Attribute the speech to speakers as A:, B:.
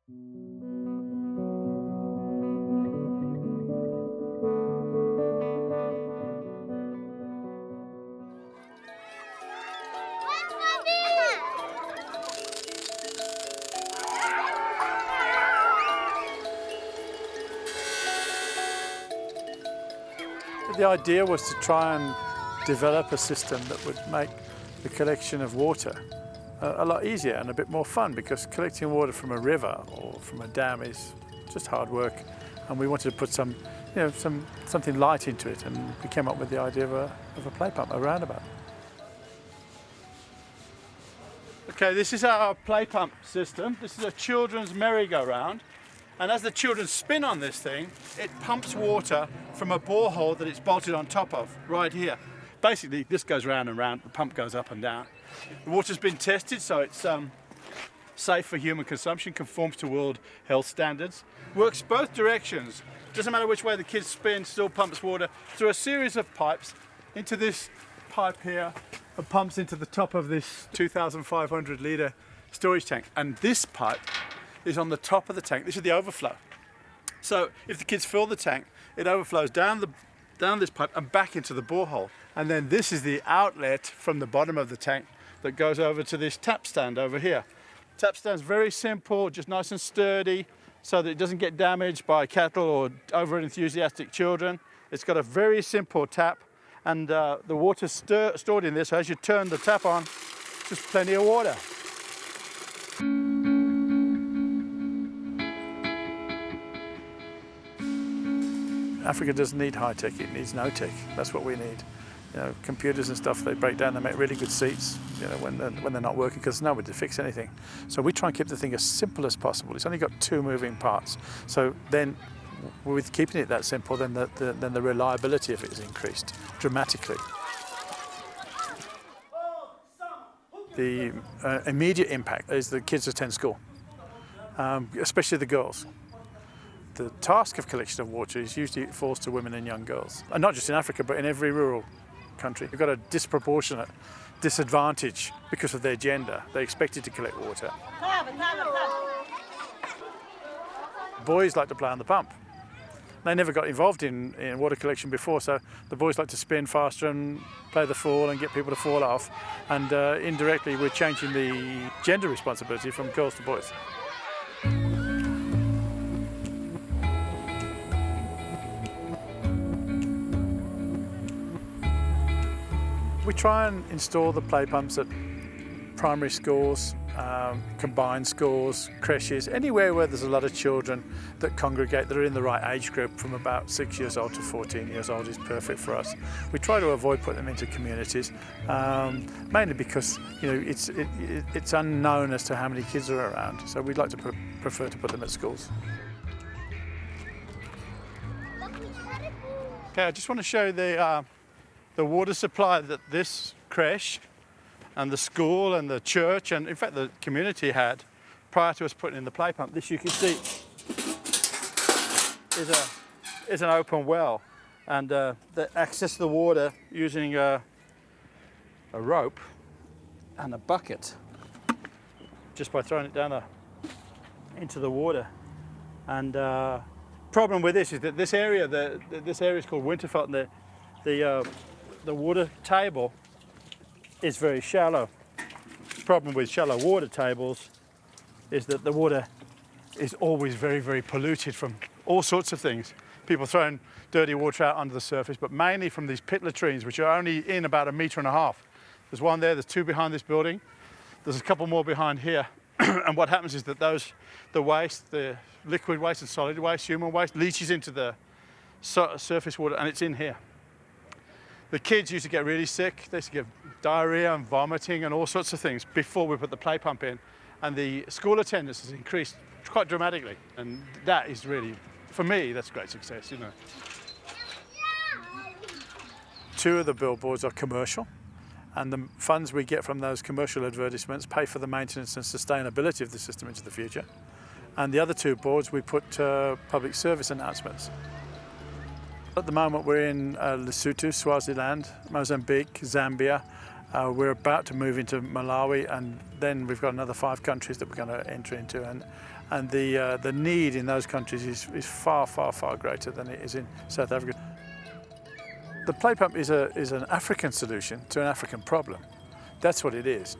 A: The idea was to try and develop a system that would make the collection of water a lot easier and a bit more fun, because collecting water from a river or from a dam is just hard work, and we wanted to put something light into it, and we came up with the idea of a play pump, a roundabout. Okay, this is our play pump system. This is a children's merry-go-round. And as the children spin on this thing, it pumps water from a borehole that it's bolted on top of, right here. Basically, this goes round and round, the pump goes up and down. The water's been tested, so it's safe for human consumption, conforms to World Health Standards. Works both directions. Doesn't matter which way the kids spin, still pumps water through a series of pipes into this pipe here, and pumps into the top of this 2,500 litre storage tank. And this pipe is on the top of the tank. This is the overflow. So if the kids fill the tank, it overflows down this pipe and back into the borehole. And then this is the outlet from the bottom of the tank that goes over to this tap stand over here. Tap stand's very simple, just nice and sturdy, so that it doesn't get damaged by cattle or over enthusiastic children. It's got a very simple tap, and the water's stored in this. So as you turn the tap on, just plenty of water. Africa doesn't need high tech, it needs no tech. That's what we need. You know, computers and stuff, they break down, they make really good seats, you know, when they're not working, because there's nobody to fix anything. So we try and keep the thing as simple as possible. It's only got 2 moving parts. So then, with keeping it that simple, then the reliability of it is increased dramatically. The immediate impact is the kids attend school, especially the girls. The task of collection of water is usually falls to women and young girls. And not just in Africa, but in every rural country. You've got a disproportionate disadvantage because of their gender. They're expected to collect water. Boys like to play on the pump. They never got involved in water collection before, so the boys like to spin faster and play the fall and get people to fall off. And indirectly, we're changing the gender responsibility from girls to boys. We try and install the play pumps at primary schools, combined schools, creches, anywhere where there's a lot of children that congregate that are in the right age group, from about 6 years old to 14 years old is perfect for us. We try to avoid putting them into communities, mainly because it's unknown as to how many kids are around, so we'd like to prefer to put them at schools. Okay, I just want to show the water supply that this creche and the school and the church and in fact the community had prior to us putting in the play pump. This, you can see, is an open well, and they access the water using a rope and a bucket, just by throwing it down into the water. And problem with this is that this area is called Winterfeld, and the water table is very shallow. The problem with shallow water tables is that the water is always very, very polluted from all sorts of things. People throwing dirty water out under the surface, but mainly from these pit latrines, which are only in about 1.5 meters. There's one there, there's 2 behind this building. There's a couple more behind here. And what happens is that the waste, the liquid waste and solid waste, human waste, leaches into the surface water, and it's in here. The kids used to get really sick. They used to get diarrhea and vomiting and all sorts of things before we put the play pump in. And the school attendance has increased quite dramatically. And that is really, for me, that's great success, you know. 2 of the billboards are commercial, and the funds we get from those commercial advertisements pay for the maintenance and sustainability of the system into the future. And the other 2 boards, we put public service announcements. At the moment we're in Lesotho, Swaziland, Mozambique, Zambia, We're about to move into Malawi, and then we've got another 5 countries that we're going to enter into, and the need in those countries is far, far, far greater than it is in South Africa. The play pump is an African solution to an African problem. That's what it is.